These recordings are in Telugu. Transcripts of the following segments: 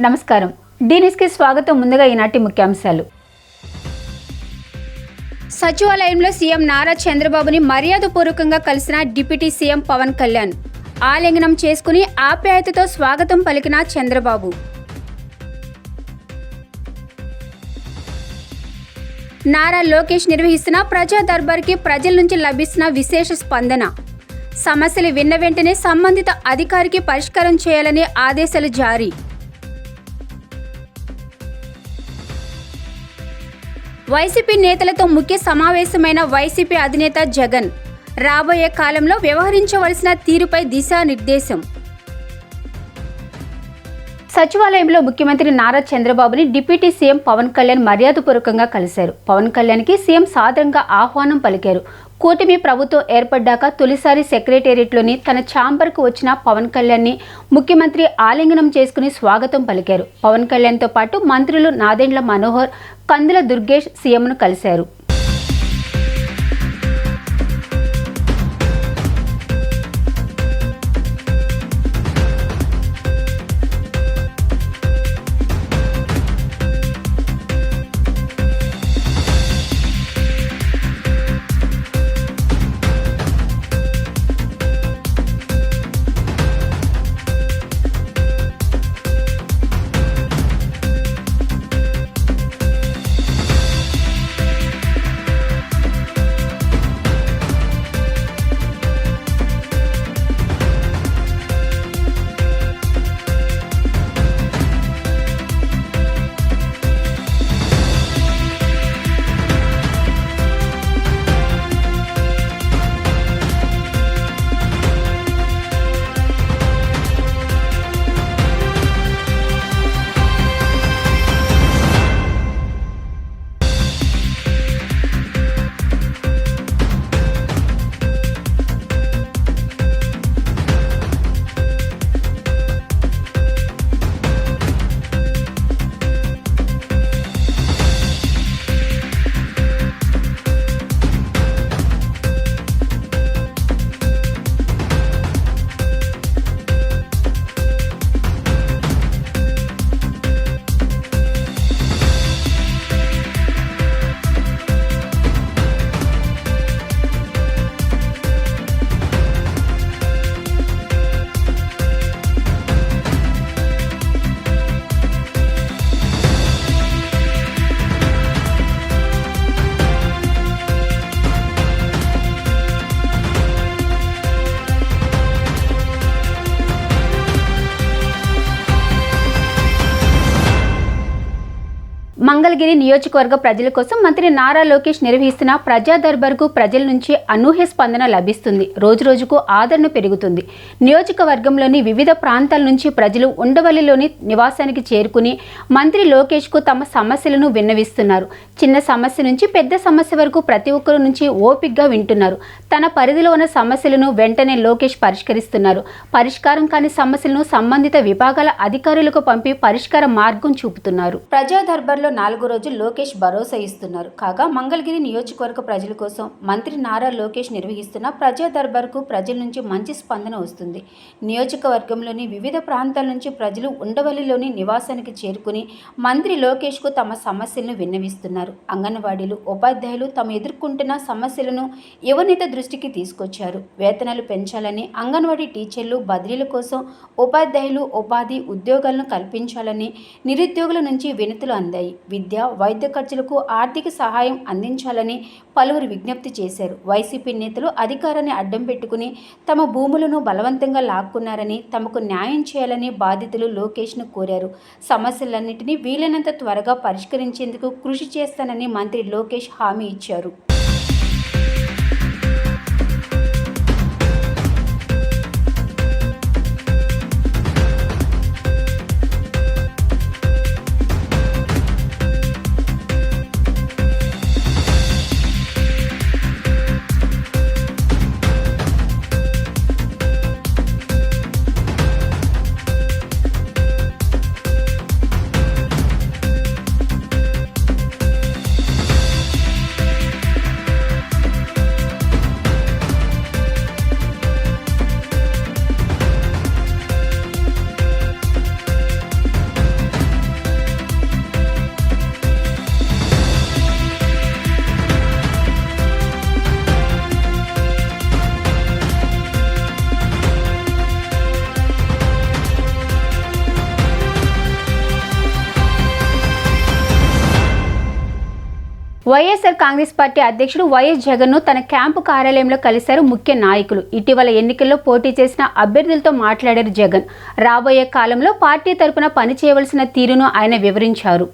నమస్కారం. డీనిస్కి స్వాగతం. ముందుగా ఈనాటి ముఖ్యాంశాలు. సచివాలయంలో సీఎం నారా చంద్రబాబుని మర్యాదపూర్వకంగా కలిసిన డిప్యూటీ సీఎం పవన్ కళ్యాణ్. ఆలింగనం చేసుకుని ఆప్యాయతతో స్వాగతం పలికిన చంద్రబాబు. నారా లోకేష్ నిర్వహిస్తున్న ప్రజా దర్బార్కి ప్రజల నుంచి లభిస్తున్న విశేష స్పందన. సమస్యలు విన్న వెంటనే సంబంధిత అధికారికి పరిష్కారం చేయాలని ఆదేశాలు జారీ. వైసీపీ నేతలతో ముఖ్య సమావేశమైన వైసీపీ అధినేత జగన్. రాబోయే కాలంలో వ్యవహరించవలసిన తీరుపై దిశానిర్దేశం. సచివాలయంలో ముఖ్యమంత్రి నారా చంద్రబాబుని డిప్యూటీ సీఎం పవన్ కళ్యాణ్ మర్యాదపూర్వకంగా కలిశారు. పవన్ కళ్యాణ్కి సీఎం సాదరంగా ఆహ్వానం పలికారు. కూటమి ప్రభుత్వం ఏర్పడ్డాక తొలిసారి సెక్రటేరియట్లోని తన ఛాంబర్కు వచ్చిన పవన్ కళ్యాణ్ని ముఖ్యమంత్రి ఆలింగనం చేసుకుని స్వాగతం పలికారు. పవన్ కళ్యాణ్తో పాటు మంత్రులు నాదెండ్ల మనోహర్, కందుల దుర్గేష్ సీఎంను కలిశారు. మంగళగిరి నియోజకవర్గ ప్రజల కోసం మంత్రి నారా లోకేష్ నిర్వహిస్తున్న ప్రజా దర్బార్కు ప్రజల నుంచి అనూహ్య స్పందన లభిస్తుంది. రోజురోజుకు ఆదరణ పెరుగుతుంది. నియోజకవర్గంలోని వివిధ ప్రాంతాల నుంచి ప్రజలు ఉండవల్లిలోని నివాసానికి చేరుకుని మంత్రి లోకేష్కు తమ సమస్యలను విన్నవిస్తున్నారు. చిన్న సమస్య నుంచి పెద్ద సమస్య వరకు ప్రతి ఒక్కరి నుంచి ఓపికగా వింటున్నారు. తన పరిధిలో ఉన్న సమస్యలను వెంటనే లోకేష్ పరిష్కరిస్తున్నారు. పరిష్కారం కాని సమస్యలను సంబంధిత విభాగాల అధికారులకు పంపి పరిష్కార మార్గం చూపుతున్నారు. ప్రజా దర్బార్లో 4 రోజులు లోకేష్ భరోసా ఇస్తున్నారు. కాగా మంగళగిరి నియోజకవర్గ ప్రజల కోసం మంత్రి నారా లోకేష్ నిర్వహిస్తున్న ప్రజా దర్బార్కు ప్రజల నుంచి మంచి స్పందన వస్తుంది. నియోజకవర్గంలోని వివిధ ప్రాంతాల నుంచి ప్రజలు ఉండవల్లిలోని నివాసానికి చేరుకుని మంత్రి లోకేష్కు తమ సమస్యలను విన్నవిస్తున్నారు. అంగన్వాడీలు, ఉపాధ్యాయులు తమ ఎదుర్కొంటున్న సమస్యలను యువనేత దృష్టికి తీసుకొచ్చారు. వేతనాలు పెంచాలని, అంగన్వాడీ టీచర్లు, బదిలీల కోసం ఉపాధ్యాయులు ఉపాధి ఉద్యోగాలను కల్పించాలని నిరుద్యోగుల నుంచి వినతులు అందాయి. విద్య, వైద్య ఖర్చులకు ఆర్థిక సహాయం అందించాలని పలువురు విజ్ఞప్తి చేశారు. వైసీపీ నేతలు అధికారాన్ని అడ్డం పెట్టుకుని తమ భూములను బలవంతంగా లాక్కున్నారని, తమకు న్యాయం చేయాలని బాధితులు లోకేష్ను కోరారు. సమస్యలన్నింటినీ వీలైనంత త్వరగా పరిష్కరించేందుకు కృషి చేస్తానని మంత్రి లోకేష్ హామీ ఇచ్చారు. వైఎస్ఆర్ కాంగ్రెస్ పార్టీ అధ్యక్షుడు వైఎస్ జగన్ను తన క్యాంపు కార్యాలయంలో కలిశారు ముఖ్య నాయకులు. ఇటీవల ఎన్నికల్లో పోటీ చేసిన అభ్యర్థులతో మాట్లాడారు జగన్. రాబోయే కాలంలో పార్టీ తరపున పనిచేయవలసిన తీరును ఆయన వివరించారు.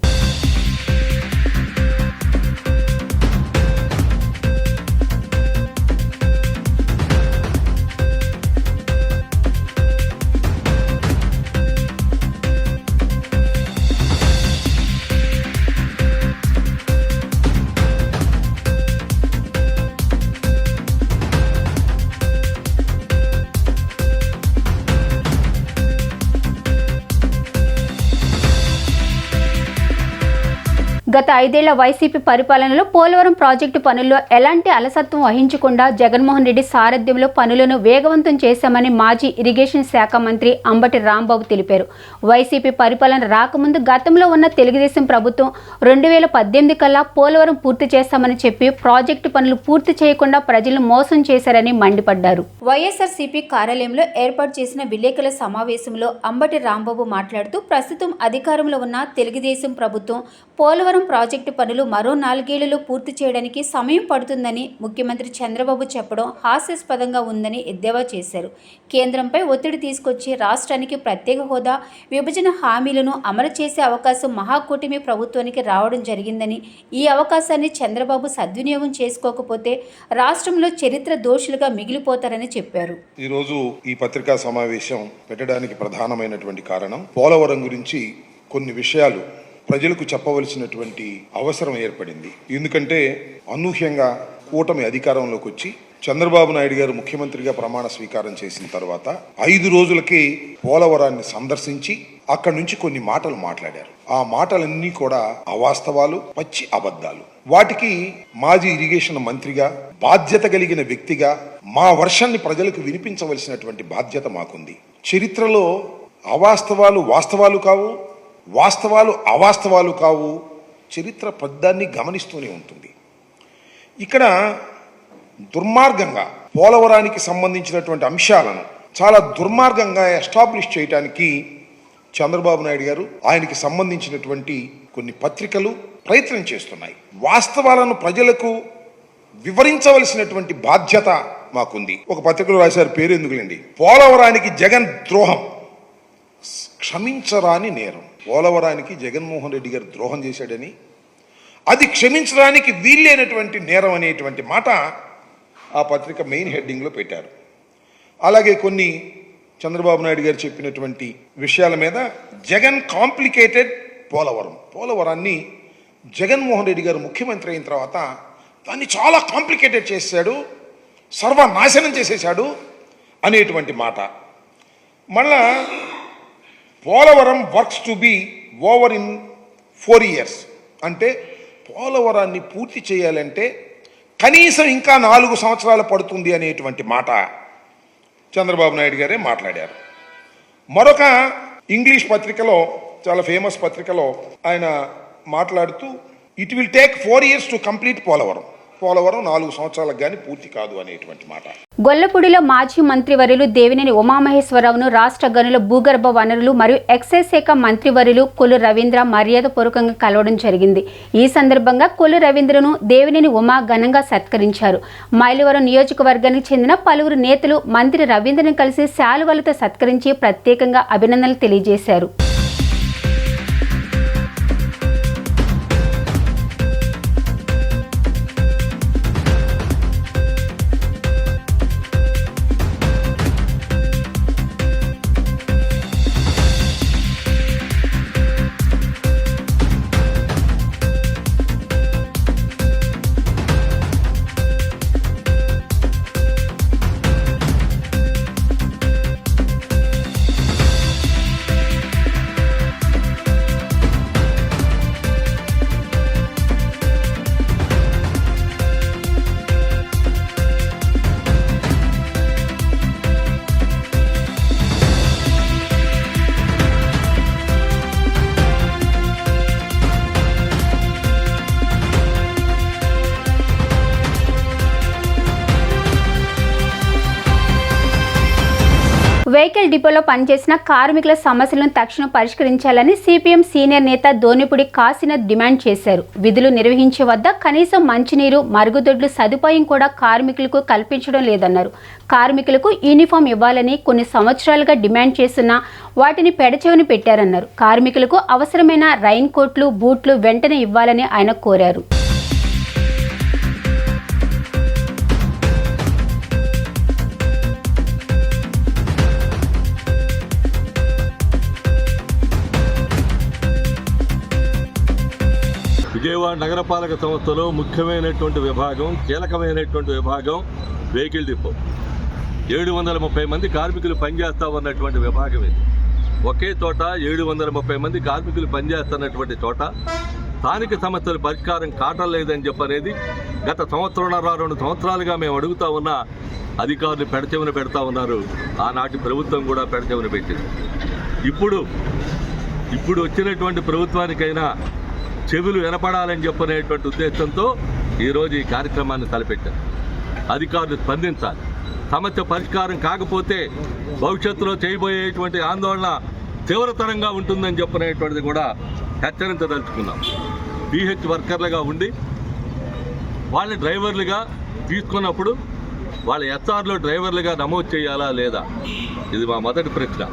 గత 5 ఏళ్ల వైసీపీ పరిపాలనలో పోలవరం ప్రాజెక్టు పనుల్లో ఎలాంటి అలసత్వం వహించకుండా జగన్మోహన్ రెడ్డి సారథ్యంలో పనులను వేగవంతం చేశామని మాజీ ఇరిగేషన్ శాఖ మంత్రి అంబటి రాంబాబు తెలిపారు. వైసీపీ పరిపాలన రాకముందు గతంలో ఉన్న తెలుగుదేశం ప్రభుత్వం 2018 కల్లా పోలవరం పూర్తి చేస్తామని చెప్పి ప్రాజెక్టు పనులు పూర్తి చేయకుండా ప్రజలను మోసం చేశారని మండిపడ్డారు. వైఎస్ఆర్సీపీ కార్యాలయంలో ఏర్పాటు చేసిన విలేకరుల సమావేశంలో అంబటి రాంబాబు మాట్లాడుతూ ప్రస్తుతం అధికారంలో ఉన్న తెలుగుదేశం ప్రభుత్వం పోలవరం ప్రాజెక్టు పనులు మరో 4 ఏళ్లలో పూర్తి చేయడానికి సమయం పడుతుందని ముఖ్యమంత్రి చంద్రబాబు చెప్పడం హాస్యాస్పదంగా ఉందని ఎద్దేవా చేశారు. కేంద్రంపై ఒత్తిడి తీసుకొచ్చి రాష్ట్రానికి ప్రత్యేక హోదా, విభజన హామీలను అమలు చేసే అవకాశం మహాకూటమి ప్రభుత్వానికి రావడం జరిగిందని, ఈ అవకాశాన్ని చంద్రబాబు సద్వినియోగం చేసుకోకపోతే రాష్ట్రంలో చరిత్ర దోషులుగా మిగిలిపోతారని చెప్పారు. ఈరోజు ఈ పత్రికా సమావేశం పెట్టడానికి ప్రధానమైనటువంటి కారణం పోలవరం గురించి కొన్ని విషయాలు ప్రజలకు చెప్పవలసినటువంటి అవసరం ఏర్పడింది. ఎందుకంటే అనూహ్యంగా కూటమి అధికారంలోకి వచ్చి చంద్రబాబు నాయుడు గారు ముఖ్యమంత్రిగా ప్రమాణ స్వీకారం చేసిన తర్వాత 5 రోజులకి పోలవరాన్ని సందర్శించి అక్కడి నుంచి కొన్ని మాటలు మాట్లాడారు. ఆ మాటలన్నీ కూడా అవాస్తవాలు, పచ్చి అబద్ధాలు. వాటికి మాజీ ఇరిగేషన్ మంత్రిగా, బాధ్యత కలిగిన వ్యక్తిగా మా వర్షాన్ని ప్రజలకు వినిపించవలసినటువంటి బాధ్యత మాకుంది. చరిత్రలో అవాస్తవాలు వాస్తవాలు కావు, వాస్తవాలు అవాస్తవాలు కావు. చరిత్ర పద్దాన్ని గమనిస్తూనే ఉంటుంది. ఇక్కడ దుర్మార్గంగా పోలవరానికి సంబంధించినటువంటి అంశాలను చాలా దుర్మార్గంగా ఎస్టాబ్లిష్ చేయడానికి చంద్రబాబు నాయుడు గారు, ఆయనకి సంబంధించినటువంటి కొన్ని పత్రికలు ప్రయత్నం చేస్తున్నాయి. వాస్తవాలను ప్రజలకు వివరించవలసినటువంటి బాధ్యత మాకుంది. ఒక పత్రికలో రాశారు, పేరు ఎందుకులేండి, పోలవరానికి జగన్ ద్రోహం క్షమించరాని నేరం. పోలవరానికి జగన్మోహన్ రెడ్డి గారు ద్రోహం చేశాడని, అది క్షమించడానికి వీల్లేనటువంటి నేరం అనేటువంటి మాట ఆ పత్రిక మెయిన్ హెడ్డింగ్లో పెట్టారు. అలాగే కొన్ని చంద్రబాబు నాయుడు గారు చెప్పినటువంటి విషయాల మీద జగన్ కాంప్లికేటెడ్ పోలవరాన్ని జగన్మోహన్ రెడ్డి గారు ముఖ్యమంత్రి అయిన తర్వాత దాన్ని చాలా కాంప్లికేటెడ్ చేశాడు, సర్వనాశనం చేసేశాడు అనేటువంటి మాట. మళ్ళా Polavaram works to be over in 4 years అంటే పోలవరాన్ని పూర్తి చేయాలంటే కనీసం ఇంకా 4 సంవత్సరాలు పడుతుంది అనేటువంటి మాట చంద్రబాబు నాయుడు గారే మాట్లాడారు. మరొక ఇంగ్లీష్ పత్రికలో, చాలా ఫేమస్ పత్రికలో ఆయన మాట్లాడుతూ it will take 4 years to complete Polavaram 4 సంవత్సరాలకు కానీ పూర్తి కాదు అనేటువంటి మాట. గొల్లపూడిలో మాజీ మంత్రివర్యులు దేవినేని ఉమామహేశ్వరరావును రాష్ట్ర గనుల భూగర్భ వనరులు మరియు ఎక్సైజ్ శాఖ మంత్రివర్యులు కొల్లు రవీంద్ర మర్యాదపూర్వకంగా కలవడం జరిగింది. ఈ సందర్భంగా కొల్లు రవీంద్రను దేవినేని ఉమా ఘనంగా సత్కరించారు. మైలవరం నియోజకవర్గానికి చెందిన పలువురు నేతలు మంత్రి రవీంద్రను కలిసి శాలువలతో సత్కరించి ప్రత్యేకంగా అభినందనలు తెలియజేశారు. వెహికల్ డిపోలో పనిచేసిన కార్మికుల సమస్యలను తక్షణం పరిష్కరించాలని సిపిఎం సీనియర్ నేత దోనిపూడి కాశీనాథ్ డిమాండ్ చేశారు. విధులు నిర్వహించే వద్ద కనీసం మంచినీరు, మరుగుదొడ్లు సదుపాయం కూడా కార్మికులకు కల్పించడం లేదన్నారు. కార్మికులకు యూనిఫామ్ ఇవ్వాలని కొన్ని సంవత్సరాలుగా డిమాండ్ చేస్తున్నా వాటిని పెడచెవిన పెట్టారన్నారు. కార్మికులకు అవసరమైన రైన్ కోట్లు, బూట్లు వెంటనే ఇవ్వాలని ఆయన కోరారు. విజయవాడ నగరపాలక సంస్థలో ముఖ్యమైనటువంటి విభాగం, కీలకమైనటువంటి విభాగం వెహికల్ డిపో. 730 మంది కార్మికులు పనిచేస్తా ఉన్నటువంటి విభాగం ఇది. ఒకే చోట 730 మంది కార్మికులు పనిచేస్తున్నటువంటి చోట స్థానిక సమస్యల పరిష్కారం కావటం లేదని చెప్పనేది గత సంవత్సరంన్నర 2 సంవత్సరాలుగా మేము అడుగుతా ఉన్నా అధికారులు పెడచెవిన పెడతా ఉన్నారు. ఆనాటి ప్రభుత్వం కూడా పెడచెవిన పెట్టింది. ఇప్పుడు వచ్చినటువంటి ప్రభుత్వానికైనా చెవులు వినపడాలని చెప్పనేటువంటి ఉద్దేశంతో ఈరోజు ఈ కార్యక్రమాన్ని తలపెట్టారు. అధికారులు స్పందించాలి. సమస్య పరిష్కారం కాకపోతే భవిష్యత్తులో చేయబోయేటువంటి ఆందోళన తీవ్రతరంగా ఉంటుందని చెప్పనేటువంటిది కూడా హెచ్చరించదలుచుకున్నాం. పిహెచ్ వర్కర్లుగా ఉండి వాళ్ళ డ్రైవర్లుగా తీసుకున్నప్పుడు వాళ్ళ ఎస్ఆర్లో డ్రైవర్లుగా నమోదు చేయాలా లేదా? ఇది మా మొదటి ప్రశ్న.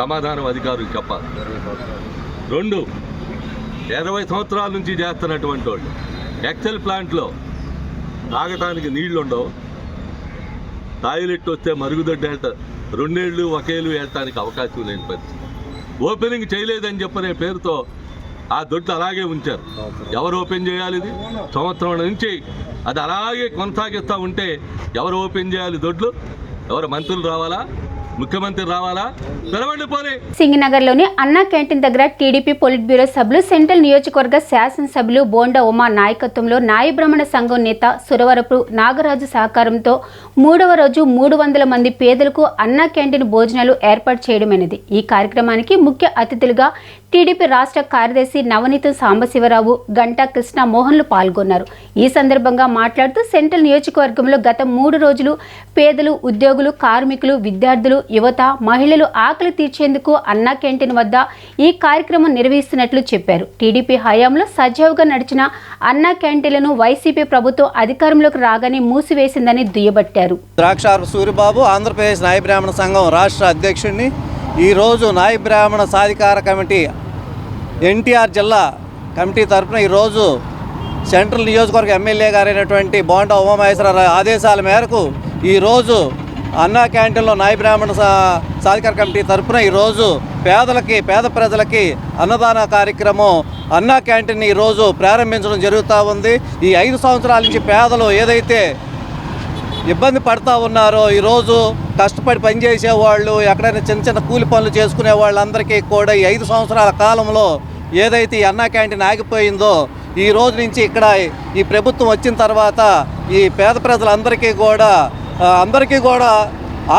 సమాధానం అధికారులు చెప్పాలి. 2, 20 సంవత్సరాల నుంచి చేస్తున్నటువంటి వాళ్ళు ఎక్సెల్ ప్లాంట్లో తాగటానికి నీళ్లు ఉండవు. టాయిలెట్ వస్తే మరుగుదొడ్డి 2 ఏళ్ళు ఒకేళ్ళు వేయటానికి అవకాశం లేని పరిస్థితి. ఓపెనింగ్ చేయలేదని చెప్పనే పేరుతో ఆ దొడ్లు అలాగే ఉంచారు. ఎవరు ఓపెన్ చేయాలి? ఇది సంవత్సరం నుంచి అది అలాగే కొనసాగిస్తూ ఉంటే ఎవరు ఓపెన్ చేయాలి దొడ్లు? ఎవరు మంత్రులు రావాలా? ముఖ్యమంత్రి రావాలా? తెలవండి పోనీ. సింగనగర్లోని అన్నా క్యాంటీన్ దగ్గర టీడీపీ పొలిట్ బ్యూరో సభ్యులు, సెంట్రల్ నియోజకవర్గ శాసనసభ్యులు బోండా ఉమా నాయకత్వంలో నాయ బ్రాహ్మణ సంఘం నేత సురవరపు నాగరాజు సహకారంతో 3వ రోజు 300 మంది పేదలకు అన్నా క్యాంటీన్ భోజనాలు ఏర్పాటు చేయడమైనది. ఈ కార్యక్రమానికి ముఖ్య అతిథులుగా టీడీపీ రాష్ట్ర కార్యదర్శి నవనీతం సాంబశివరావు, గంటా కృష్ణ మోహన్లు పాల్గొన్నారు. ఈ సందర్భంగా మాట్లాడుతూ సెంట్రల్ నియోజకవర్గంలో గత 3 రోజులు పేదలు, ఉద్యోగులు, కార్మికులు, విద్యార్థులు, యువత, మహిళలు ఆకలి తీర్చేందుకు అన్నా క్యాంటీన్ వద్ద ఈ కార్యక్రమం నిర్వహిస్తున్నట్లు చెప్పారు. టీడీపీ హయాంలో సజావుగా నడిచిన అన్నా క్యాంటీన్లను వైసీపీ ప్రభుత్వం అధికారంలోకి రాగానే మూసివేసిందని దుయ్యబట్టారు. ద్రాక్షారపు సూరిబాబు, ఆంధ్రప్రదేశ్ నాయ బ్రాహ్మణ సంఘం రాష్ట్ర అధ్యక్షుడిని. ఈరోజు నాయ బ్రాహ్మణ సాధికార కమిటీ ఎన్టీఆర్ జిల్లా కమిటీ తరఫున ఈరోజు సెంట్రల్ నియోజకవర్గ ఎమ్మెల్యే గారైనటువంటి బోండా ఉమామహేశ్వరరావు ఆదేశాల మేరకు ఈరోజు అన్నా క్యాంటీన్లో నాయ బ్రాహ్మణ సాధికార కమిటీ తరఫున ఈరోజు పేద ప్రజలకి అన్నదాన కార్యక్రమం అన్నా క్యాంటీన్ ఈరోజు ప్రారంభించడం జరుగుతూ ఉంది. ఈ 5 సంవత్సరాల నుంచి పేదలు ఏదైతే ఇబ్బంది పడుతూ ఉన్నారో, ఈరోజు కష్టపడి పనిచేసేవాళ్ళు, ఎక్కడైనా చిన్న కూలి పనులు చేసుకునే వాళ్ళందరికీ కూడా ఈ 5 సంవత్సరాల కాలంలో ఏదైతే ఈ అన్నా క్యాంటీన్ ఆగిపోయిందో, ఈ రోజు నుంచి ఇక్కడ ఈ ప్రభుత్వం వచ్చిన తర్వాత ఈ పేద ప్రజలందరికీ కూడా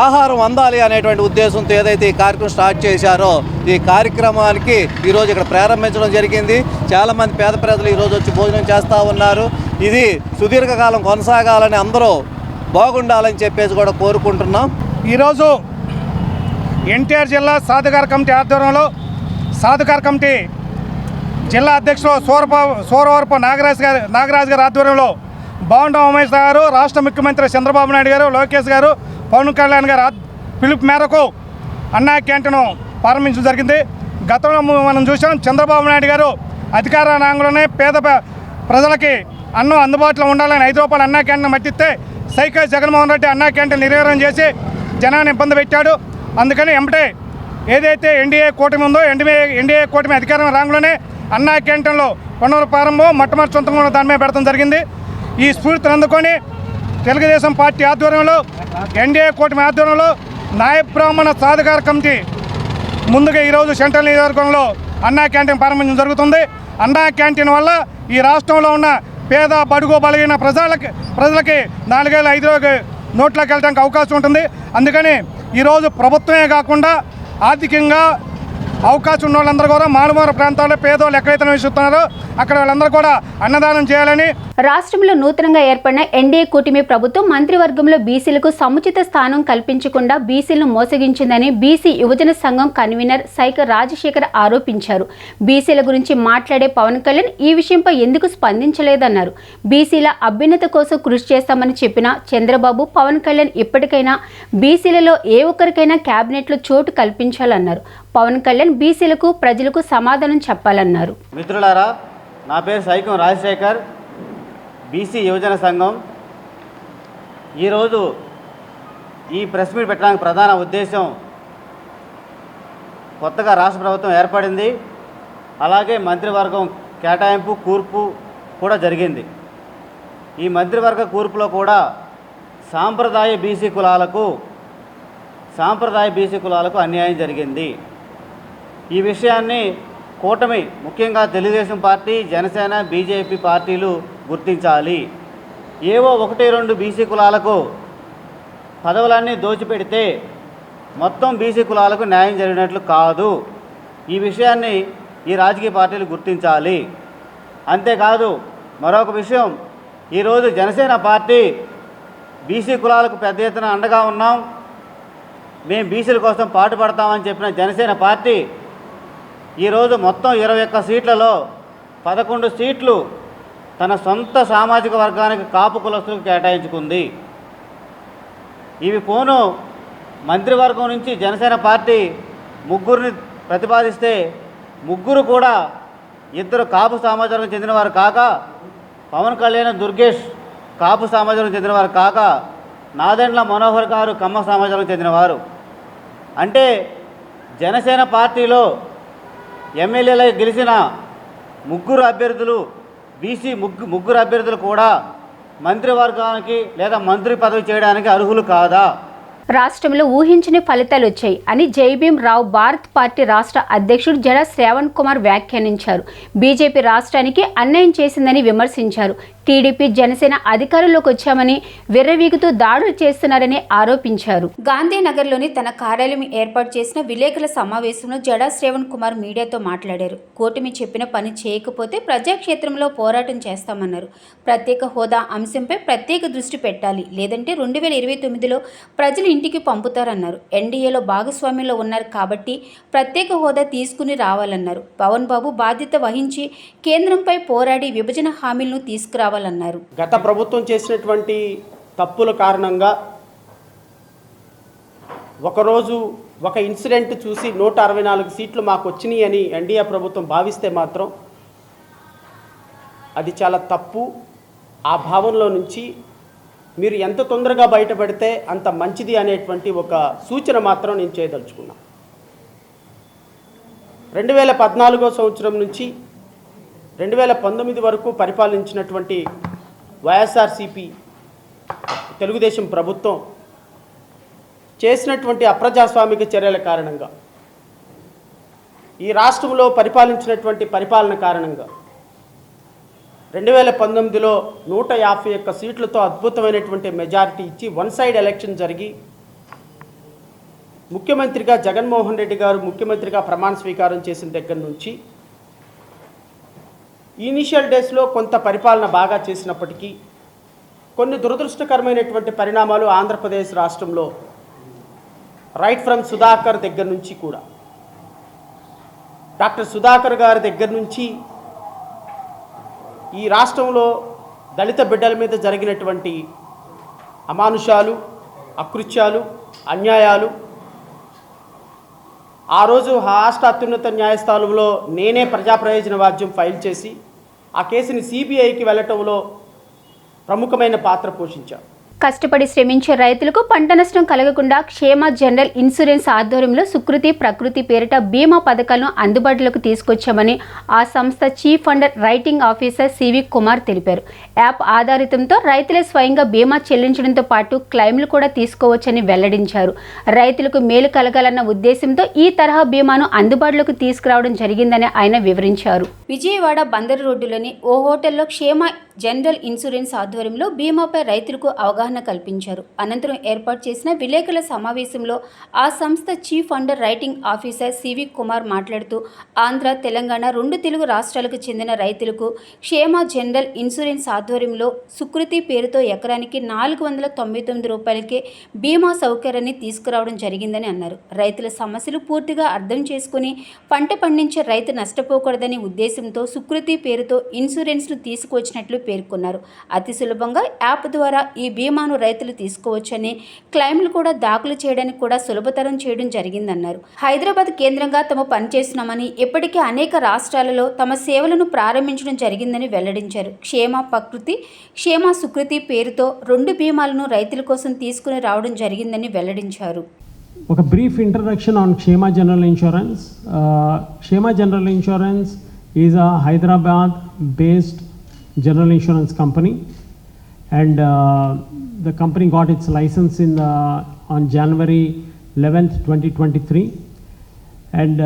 ఆహారం అందాలి అనేటువంటి ఉద్దేశంతో ఏదైతే ఈ కార్యక్రమం స్టార్ట్ చేశారో, ఈ కార్యక్రమానికి ఈరోజు ఇక్కడ ప్రారంభించడం జరిగింది. చాలామంది పేద ప్రజలు ఈరోజు వచ్చి భోజనం చేస్తూ ఉన్నారు. ఇది సుదీర్ఘకాలం కొనసాగాలని, అందరూ బాగుండాలని చెప్పేసి కూడా కోరుకుంటున్నాం. ఈరోజు ఎన్టీఆర్ జిల్లా సాధికార కమిటీ ఆధ్వర్యంలో సాధికార కమిటీ జిల్లా అధ్యక్షులు సూరవరపు నాగరాజు గారి ఆధ్వర్యంలో బోండా ఉమేష్ గారు, రాష్ట్ర ముఖ్యమంత్రి చంద్రబాబు నాయుడు గారు, లోకేష్ గారు, పవన్ కళ్యాణ్ గారు పిలుపు మేరకు అన్నా క్యాంటీన్ ప్రారంభించడం జరిగింది. గతంలో మనం చూసాం, చంద్రబాబు నాయుడు గారు అధికార రంగంలోనే పేద ప్రజలకి అన్నం అందుబాటులో ఉండాలని 5 రూపాయలు అన్నా క్యాంటీన్ మట్టిస్తే సైకల్ జగన్మోహన్ రెడ్డి అన్నా క్యాంటీన్ నిర్వీర్యం చేసి జనాన్ని ఇబ్బంది పెట్టాడు. అందుకని ఎంబటే ఏదైతే ఎన్డీఏ కూటమి ఉందో, ఎన్డీఏ కూటమి అధికారం రంగంలోనే అన్నా క్యాంటీన్లో పునఃప్రారంభం మొట్టమొదటి సొంతంగా దాని మీద పెడతాం జరిగింది. ఈ స్ఫూర్తిని అందుకొని తెలుగుదేశం పార్టీ ఆధ్వర్యంలో, ఎన్డీఏ కూటమి ఆధ్వర్యంలో నాయ బ్రాహ్మణ సాధికార కమిటీ ముందుగా ఈరోజు సెంట్రల్ నియోజకవర్గంలో అన్నా క్యాంటీన్ ప్రారంభించడం జరుగుతుంది. అన్నా క్యాంటీన్ వల్ల ఈ రాష్ట్రంలో ఉన్న పేద, బడుగు, బలహీన ప్రజలకి 4-5 నోట్లోకి వెళ్ళడానికి అవకాశం ఉంటుంది. అందుకని ఈరోజు ప్రభుత్వమే కాకుండా ఆర్థికంగా అవకాశం ఉన్న వాళ్ళందరూ కూడా మారుమూల ప్రాంతాల్లో పేదోళ్ళు ఎక్కడైతే నివసిస్తున్నారో అక్కడ వాళ్ళందరూ కూడా అన్నదానం చేయాలని. రాష్ట్రంలో నూతనంగా ఏర్పడిన ఎన్డీఏ కూటమి ప్రభుత్వం మంత్రివర్గంలో బీసీలకు సముచిత స్థానం కల్పించకుండా బీసీలను మోసగించిందని బీసీ యువజన సంఘం కన్వీనర్ సైక రాజశేఖర్ ఆరోపించారు. బీసీల గురించి మాట్లాడే పవన్ కళ్యాణ్ ఈ విషయంపై ఎందుకు స్పందించలేదన్నారు. బీసీల అభ్యున్నత కోసం కృషి చేస్తామని చెప్పిన చంద్రబాబు, పవన్ కళ్యాణ్ ఇప్పటికైనా బీసీలలో ఏ ఒక్కరికైనా కేబినెట్లో చోటు కల్పించాలన్నారు. పవన్ కళ్యాణ్ బీసీలకు ప్రజలకు సమాధానం చెప్పాలన్నారు. మిత్రులారా, నా పేరు సైకం రాజశేఖర్, బీసీ యువజన సంఘం. ఈరోజు ఈ ప్రెస్ మీట్ పెట్టడానికి ప్రధాన ఉద్దేశం, కొత్తగా రాష్ట్ర ప్రభుత్వం ఏర్పడింది, అలాగే మంత్రివర్గం కేటాయింపు కూర్పు కూడా జరిగింది. ఈ మంత్రివర్గ కూర్పులో కూడా సాంప్రదాయ బీసీ కులాలకు అన్యాయం జరిగింది. ఈ విషయాన్ని కూటమి, ముఖ్యంగా తెలుగుదేశం పార్టీ, జనసేన, బీజేపీ పార్టీలు గుర్తించాలి. ఏవో 1-2 బీసీ కులాలకు పదవులన్నీ దోచిపెడితే మొత్తం బీసీ కులాలకు న్యాయం జరిగినట్లు కాదు. ఈ విషయాన్ని ఈ రాజకీయ పార్టీలు గుర్తించాలి. అంతేకాదు, మరొక విషయం, ఈరోజు జనసేన పార్టీ బీసీ కులాలకు పెద్ద ఎత్తున అండగా ఉన్నాం, మేము బీసీల కోసం పాటుపడతామని చెప్పిన జనసేన పార్టీ ఈరోజు మొత్తం 21 సీట్లలో 11 సీట్లు తన సొంత సామాజిక వర్గానికి కాపు కులస్తులకు కేటాయించుకుంది. ఇవి పోను మంత్రివర్గం నుంచి జనసేన పార్టీ 3 ప్రతిపాదిస్తే 3 కూడా 2 కాపు సమాజానికి చెందినవారు కాక, పవన్ కళ్యాణ్, దుర్గేష్ కాపు సమాజానికి చెందినవారు కాక, నాదెండ్ల మనోహర్ గారు కమ్మ సమాజానికి చెందినవారు. అంటే జనసేన పార్టీలో ఎమ్మెల్యేలు గెలిచిన 3 అభ్యర్థులు, బీసీ 3 అభ్యర్థులు కూడా మంత్రివర్గానికి లేదా మంత్రి పదవి చేయడానికి అర్హులు కాదా? రాష్ట్రంలో ఊహించని ఫలితాలు వచ్చాయి అని జైభీమ్ రావు భారత్ పార్టీ రాష్ట్ర అధ్యక్షుడు జడ శ్రావణ్ కుమార్ వ్యాఖ్యానించారు. బీజేపీ రాష్ట్రానికి అన్యాయం చేసిందని విమర్శించారు. టీడీపీ, జనసేన అధికారంలోకి వచ్చామని విర్రవీగుతూ దాడులు చేస్తున్నారని ఆరోపించారు. గాంధీనగర్లోని తన కార్యాలయం ఏర్పాటు చేసిన విలేకరుల సమావేశంలో జడ శ్రావణ్ కుమార్ మీడియాతో మాట్లాడారు. కూటమి చెప్పిన పని చేయకపోతే ప్రజాక్షేత్రంలో పోరాటం చేస్తామన్నారు. ప్రత్యేక హోదా అంశంపై ప్రత్యేక దృష్టి పెట్టాలి, లేదంటే 2029లో ప్రజలు ఇంటికి పంపుతారన్నారు. ఎన్డీఏలో భాగస్వామ్యంలో ఉన్నారు కాబట్టి ప్రత్యేక హోదా తీసుకుని రావాలన్నారు. పవన్ బాబు బాధ్యత వహించి కేంద్రంపై పోరాడి విభజన హామీలను తీసుకురావాలన్నారు. గత ప్రభుత్వం చేసినటువంటి తప్పుల కారణంగా ఒకరోజు ఒక ఇన్సిడెంట్ చూసి 164 సీట్లు మాకు వచ్చినాయి అని ఎన్డీఏ ప్రభుత్వం భావిస్తే మాత్రం అది చాలా తప్పు. ఆ భావంలో నుంచి మీరు ఎంత తొందరగా బయటపడితే అంత మంచిది అనేటువంటి ఒక సూచన మాత్రం నేను చేయదలుచుకున్నా. 2014 సంవత్సరం నుంచి 2019 వరకు పరిపాలించినటువంటి వైఎస్ఆర్సీపీ తెలుగుదేశం ప్రభుత్వం చేసినటువంటి అప్రజాస్వామిక చర్యల కారణంగా, ఈ రాష్ట్రంలో పరిపాలించినటువంటి పరిపాలన కారణంగా 2019లో 151 సీట్లతో అద్భుతమైనటువంటి మెజారిటీ ఇచ్చి వన్ సైడ్ ఎలక్షన్ జరిగి ముఖ్యమంత్రిగా జగన్మోహన్ రెడ్డి గారు ముఖ్యమంత్రిగా ప్రమాణ స్వీకారం చేసిన దగ్గర నుంచి ఇనిషియల్ డేస్లో కొంత పరిపాలన బాగా చేసినప్పటికీ కొన్ని దురదృష్టకరమైనటువంటి పరిణామాలు ఆంధ్రప్రదేశ్ రాష్ట్రంలో రైట్ ఫ్రమ్ సుధాకర్ దగ్గర నుంచి కూడా, డాక్టర్ సుధాకర్ గారి దగ్గర నుంచి ఈ రాష్ట్రంలో దళిత బిడ్డల మీద జరిగినటువంటి అమానుషాలు, అకృత్యాలు, అన్యాయాలు, ఆ రోజు రాష్ట్ర అత్యున్నత న్యాయస్థానంలో నేనే ప్రజా ప్రయోజన వాద్యం ఫైల్ చేసి ఆ కేసుని సిబిఐకి వెళ్ళటంలో ప్రముఖమైన పాత్ర పోషించారు. కష్టపడి శ్రమించే రైతులకు పంట నష్టం కలగకుండా క్షేమ జనరల్ ఇన్సూరెన్స్ ఆధ్వర్యంలో సుకృతి ప్రకృతి పేరిట బీమా పథకాలను అందుబాటులోకి తీసుకొచ్చామని ఆ సంస్థ chief funder writing officer C V Kumar తెలిపారు. యాప్ ఆధారితంతో రైతులే స్వయంగా బీమా చెల్లించడంతో పాటు క్లెయిమ్లు కూడా తీసుకోవచ్చని వెల్లడించారు. రైతులకు మేలు కలగాలన్న ఉద్దేశంతో ఈ తరహా బీమాను అందుబాటులోకి తీసుకురావడం జరిగిందని ఆయన వివరించారు. విజయవాడ బందరు రోడ్డులోని ఓ హోటల్లో క్షేమ జనరల్ ఇన్సూరెన్స్ ఆధ్వర్యంలో బీమాపై రైతులకు అవగాహన కల్పించారు. అనంతరం ఏర్పాటు చేసిన విలేకరుల సమావేశంలో ఆ సంస్థ chief under writing officer C V Kumar మాట్లాడుతూ ఆంధ్ర, తెలంగాణ రెండు తెలుగు రాష్ట్రాలకు చెందిన రైతులకు క్షేమ జనరల్ ఇన్సూరెన్స్ ఆధ్వర్యంలో సుకృతి పేరుతో ఎకరానికి 499 రూపాయలకే బీమా సౌకర్యాన్ని తీసుకురావడం జరిగిందని అన్నారు. రైతుల సమస్యలు పూర్తిగా అర్థం చేసుకుని పంట పండించే రైతు నష్టపోకూడదనే ఉద్దేశంతో సుకృతి పేరుతో ఇన్సూరెన్స్ను తీసుకువచ్చినట్లు పేర్కొన్నారు. అతి సులభంగా యాప్ ద్వారా ఈ బీమాను రైతులు తీసుకోవచ్చని, క్లెయిమ్లు కూడా దాఖలు చేయడానికి కూడా సులభతరం చేయడం జరిగిందన్నారు. హైదరాబాద్ కేంద్రంగా తాము పనిచేస్తున్నామని, ఇప్పటికే అనేక రాష్ట్రాలలో తమ సేవలను ప్రారంభించడం జరిగిందని వెల్లడించారు. క్షేమ ప్రకృతి, క్షేమ సుకృతి పేరుతో 2 బీమాలను రైతుల కోసం తీసుకుని రావడం జరిగిందని వెల్లడించారు. ఒక బ్రీఫ్ ఇంట్రడక్షన్ ఆన్ క్షేమ జనరల్ ఇన్సూరెన్స్. క్షేమ general insurance is a Hyderabad based general insurance company, and the company got its license on January 11th 2023, and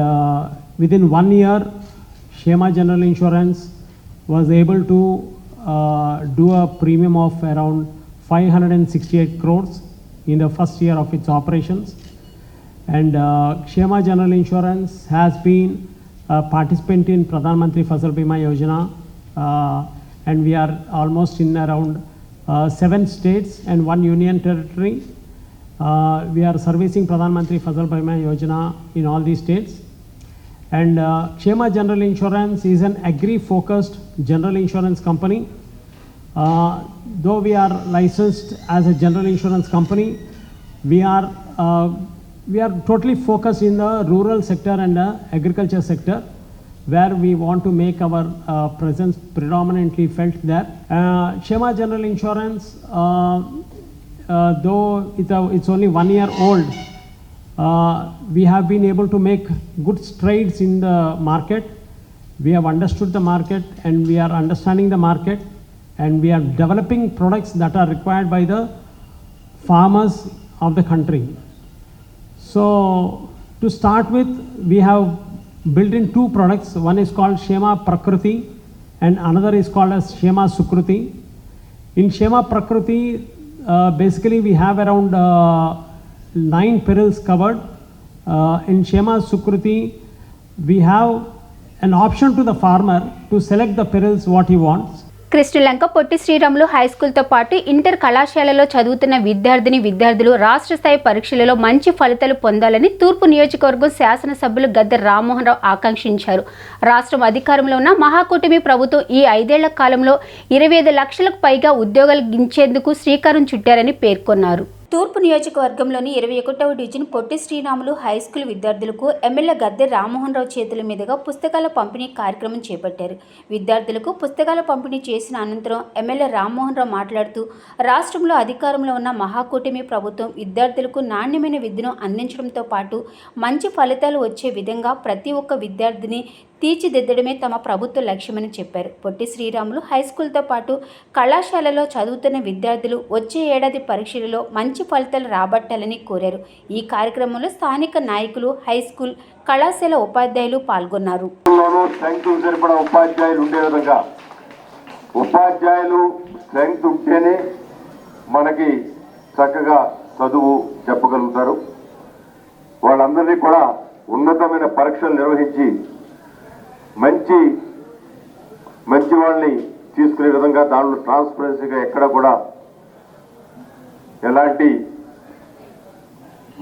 within 1 year Shema General Insurance was able to do a premium of around 568 crores in the first year of its operations, and Shema General Insurance has been participant in Pradhan Mantri Fasal Bima Yojana, and we are almost in around 7 states and 1 union territory. We are servicing Pradhan Mantri Fasal Bima Yojana in all these states, and Kshema General Insurance is an agri-focused general insurance company. Though we are licensed as a general insurance company, we are totally focused in the rural sector and the agriculture sector, where we want to make our presence predominantly felt there. Shema General Insurance, though it's only 1 year old, we have been able to make good strides in the market. We have understood the market, and we are understanding the market, and we are developing products that are required by the farmers of the country. So to start with, we have built in 2 products. One is called Shema Prakriti and another is called as Shema Sukruti. In Shema Prakriti, basically we have around 9 perils covered. In Shema Sukruti, we have an option to the farmer to select the perils what he wants. Krishnalanka Potti Sriramulu high స్కూల్తో పాటు ఇంటర్ కళాశాలలో చదువుతున్న విద్యార్థులు రాష్ట్ర స్థాయి పరీక్షలలో మంచి ఫలితాలు పొందాలని తూర్పు నియోజకవర్గం శాసనసభ్యులు గద్దె రామ్మోహన్ రావు ఆకాంక్షించారు. రాష్ట్రం అధికారంలో ఉన్న మహాకూటమి ప్రభుత్వం ఈ 5 ఏళ్ల కాలంలో 25 లక్షలకు పైగా ఉద్యోగాలు గించేందుకు శ్రీకారం చుట్టారని పేర్కొన్నారు. తూర్పు నియోజకవర్గంలోని 21వ డివిజన్ పొట్టి శ్రీరాములు హై స్కూల్ విద్యార్థులకు ఎమ్మెల్యే గద్దె రామ్మోహన్ రావు చేతుల మీదుగా పుస్తకాల పంపిణీ కార్యక్రమం చేపట్టారు. విద్యార్థులకు పుస్తకాల పంపిణీ చేసిన అనంతరం ఎమ్మెల్యే రామ్మోహన్ రావు మాట్లాడుతూ రాష్ట్రంలో అధికారంలో ఉన్న మహాకూటమి ప్రభుత్వం విద్యార్థులకు నాణ్యమైన విద్యను అందించడంతో పాటు మంచి ఫలితాలు వచ్చే విధంగా ప్రతి ఒక్క విద్యార్థిని తీర్చిదిద్దడమే తమ ప్రభుత్వ లక్ష్యమని చెప్పారు. పొట్టి శ్రీరాములు హై స్కూల్తో పాటు కళాశాలలో చదువుతున్న విద్యార్థులు వచ్చే ఏడాది పరీక్షలలో మంచి ఫలితాలు రాబట్టాలని కోరారు. ఈ కార్యక్రమంలో స్థానిక నాయకులు, హై స్కూల్, కళాశాల ఉపాధ్యాయులు పాల్గొన్నారు. ఉపాధ్యాయులు స్ట్రెంగ్త్ ఉంటేనే మనకి చక్కగా చదువు చెప్పగలుగుతారు. వాళ్ళందరినీ కూడా ఉన్నతమైన పరీక్షలు నిర్వహించి మంచి వాళ్ళని తీసుకునే విధంగా దాంట్లో ట్రాన్స్పరెన్సీగా ఎక్కడ కూడా ఎలాంటి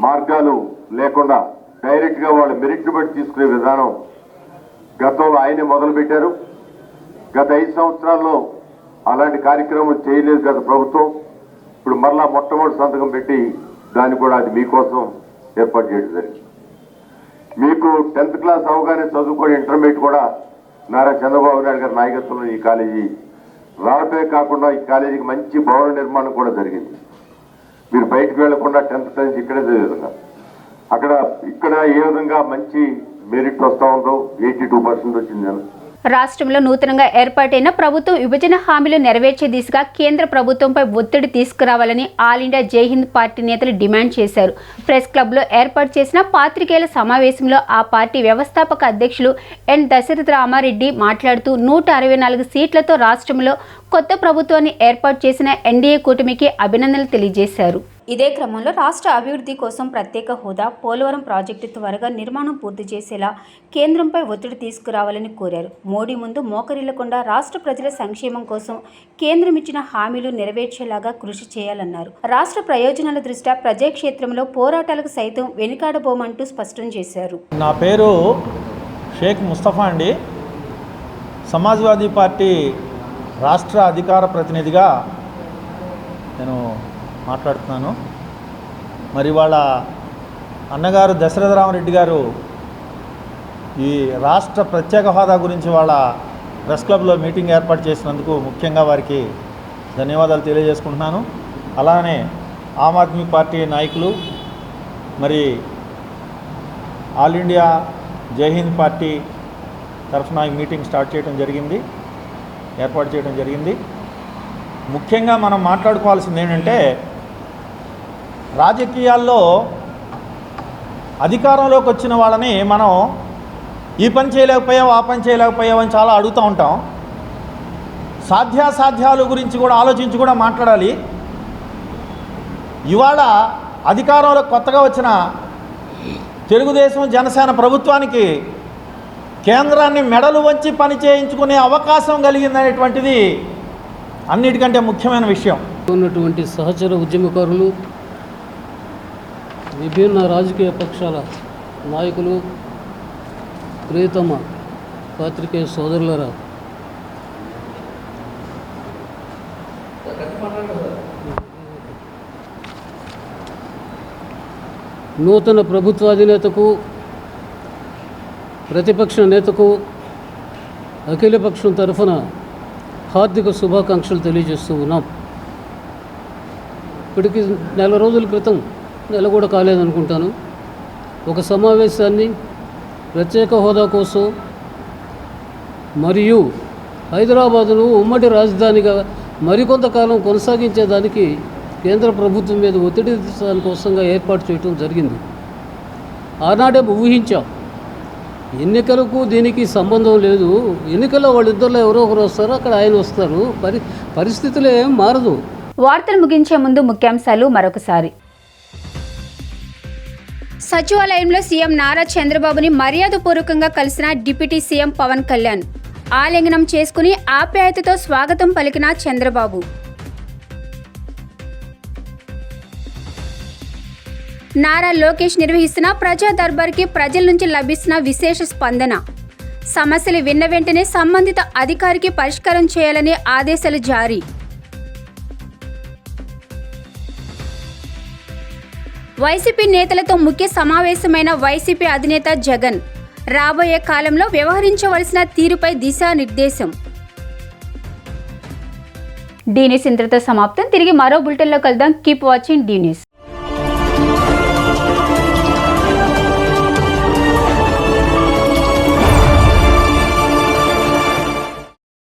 మార్గాలు లేకుండా డైరెక్ట్గా వాళ్ళ మెరిట్ని బట్టి తీసుకునే విధానం గతంలో ఆయనే మొదలుపెట్టారు. గత 5 సంవత్సరాల్లో అలాంటి కార్యక్రమం చేయలేదు గత ప్రభుత్వం. ఇప్పుడు మరలా మొట్టమొదటి సంతకం పెట్టి దాన్ని కూడా అది మీకోసం ఏర్పాటు చేయడం జరిగింది. మీకు 10th క్లాస్ అవగానే చదువుకొని ఇంటర్మీడియట్ కూడా నారా చంద్రబాబు నాయుడు గారి నాయకత్వంలో ఈ కాలేజీ రావటమే కాకుండా ఈ కాలేజీకి మంచి భవన నిర్మాణం కూడా జరిగింది. మీరు బయటకు వెళ్లకుండా 10th నుంచి ఇక్కడే చదివేదంగా ఇక్కడ ఏ విధంగా మంచి మెరిట్ వస్తూ ఉందో 82% వచ్చింది. రాష్ట్రంలో నూతనంగా ఏర్పాటైన ప్రభుత్వం విభజన హామీలు నెరవేర్చే దిశగా కేంద్ర ప్రభుత్వంపై ఒత్తిడి తీసుకురావాలని ఆల్ ఇండియా జై హింద్ పార్టీ నేతలు డిమాండ్ చేశారు. ప్రెస్ క్లబ్లో ఏర్పాటు చేసిన పాత్రికేయుల సమావేశంలో ఆ పార్టీ వ్యవస్థాపక అధ్యక్షులు ఎన్ దశరథ రామారెడ్డి మాట్లాడుతూ 164 సీట్లతో రాష్ట్రంలో కొత్త ప్రభుత్వాన్ని ఏర్పాటు చేసిన ఎన్డీఏ కూటమికి అభినందనలు తెలియజేశారు. ఇదే క్రమంలో రాష్ట్ర అభివృద్ధి కోసం ప్రత్యేక హోదా, పోలవరం ప్రాజెక్టు త్వరగా నిర్మాణం పూర్తి చేసేలా కేంద్రంపై ఒత్తిడి తీసుకురావాలని కోరారు. మోడీ ముందు మోకరిల్లకుండా రాష్ట్ర ప్రజల సంక్షేమం కోసం కేంద్రం ఇచ్చిన హామీలు నెరవేర్చేలాగా కృషి చేయాలన్నారు. రాష్ట్ర ప్రయోజనాల దృష్ట్యా ప్రజాక్షేత్రంలో పోరాటాలకు సైతం వెనుకాడబోమంటూ స్పష్టం చేశారు. నా పేరు షేక్ ముస్తఫా అండి. సమాజ్వాదీ పార్టీ రాష్ట్ర అధికార ప్రతినిధిగా నేను మాట్లాడుతున్నాను. మరి వాళ్ళ అన్నగారు దశరథ రామరెడ్డి గారు ఈ రాష్ట్ర ప్రత్యేక హోదా గురించి వాళ్ళ ప్రెస్ క్లబ్లో మీటింగ్ ఏర్పాటు చేసినందుకు ముఖ్యంగా వారికి ధన్యవాదాలు తెలియజేసుకుంటున్నాను. అలానే ఆమ్ ఆద్మీ పార్టీ నాయకులు, మరి ఆల్ ఇండియా జై హింద్ పార్టీ తరఫున ఈ మీటింగ్ ఏర్పాటు చేయడం జరిగింది. ముఖ్యంగా మనం మాట్లాడుకోవాల్సింది ఏంటంటే, రాజకీయాల్లో అధికారంలోకి వచ్చిన వాళ్ళని మనం ఈ పని చేయలేకపోయావు, ఆ పని చేయలేకపోయావు అని చాలా అడుగుతూ ఉంటాం. సాధ్యాసాధ్యాల గురించి కూడా ఆలోచించి కూడా మాట్లాడాలి. ఇవాళ అధికారంలో కొత్తగా వచ్చిన తెలుగుదేశం జనసేన ప్రభుత్వానికి కేంద్రాన్ని మెడలు వంచి పని చేయించుకునే అవకాశం కలిగిందనేటువంటిది అన్నిటికంటే ముఖ్యమైన విషయం. ఉన్నటువంటి సహచర ఉద్యమకారులు, విభిన్న రాజకీయ పక్షాల నాయకులు, ప్రియతమ పాత్రికేయ సోదరులరా, నూతన ప్రభుత్వాధినేతకు, ప్రతిపక్ష నేతకు అఖిలపక్షం తరఫున హార్దిక శుభాకాంక్షలు తెలియజేస్తూ ఉన్నాం. ఇప్పటికి నెల రోజుల క్రితం, నెల కూడా కాలేదనుకుంటాను, ఒక సమావేశాన్ని ప్రత్యేక హోదా కోసం మరియు హైదరాబాదును ఉమ్మడి రాజధానిగా మరికొంతకాలం కొనసాగించేదానికి కేంద్ర ప్రభుత్వం మీద ఒత్తిడి కోసంగా ఏర్పాటు చేయడం జరిగింది. ఆనాడే ఊహించాం, ఎన్నికలకు దీనికి సంబంధం లేదు, ఎన్నికల్లో వాళ్ళిద్దరిలో ఎవరో ఒకరు వస్తారు, అక్కడ ఆయన వస్తారు, పరిస్థితులు ఏం మారదు. వార్తలు ముగించే ముందు ముఖ్యాంశాలు మరొకసారి. సచివాలయంలో సీఎం నారా చంద్రబాబుని మర్యాదపూర్వకంగా కలిసిన డిప్యూటీ సీఎం పవన్ కళ్యాణ్. ఆలింగనం చేసుకుని ఆప్యాయతతో స్వాగతం పలికిన చంద్రబాబు. నారా లోకేష్ నిర్వహిస్తున్న ప్రజా దర్బార్కి ప్రజల నుంచి లభిస్తున్న విశేష స్పందన. సమస్యలు విన్న వెంటనే సంబంధిత అధికారికి పరిష్కారం చేయాలని ఆదేశాలు జారీ. వైసీపీ నేతలతో ముఖ్య సమావేశమైన వైసీపీ అధినేత జగన్. రాబోయే కాలంలో వ్యవహరించవలసిన తీరుపై దిశానిర్దేశం. డీ న్యూస్ ఇంతటితో సమాప్తం. తిరిగి మరో బులెటిన్లో కలుద్దాం. Keep watching D news.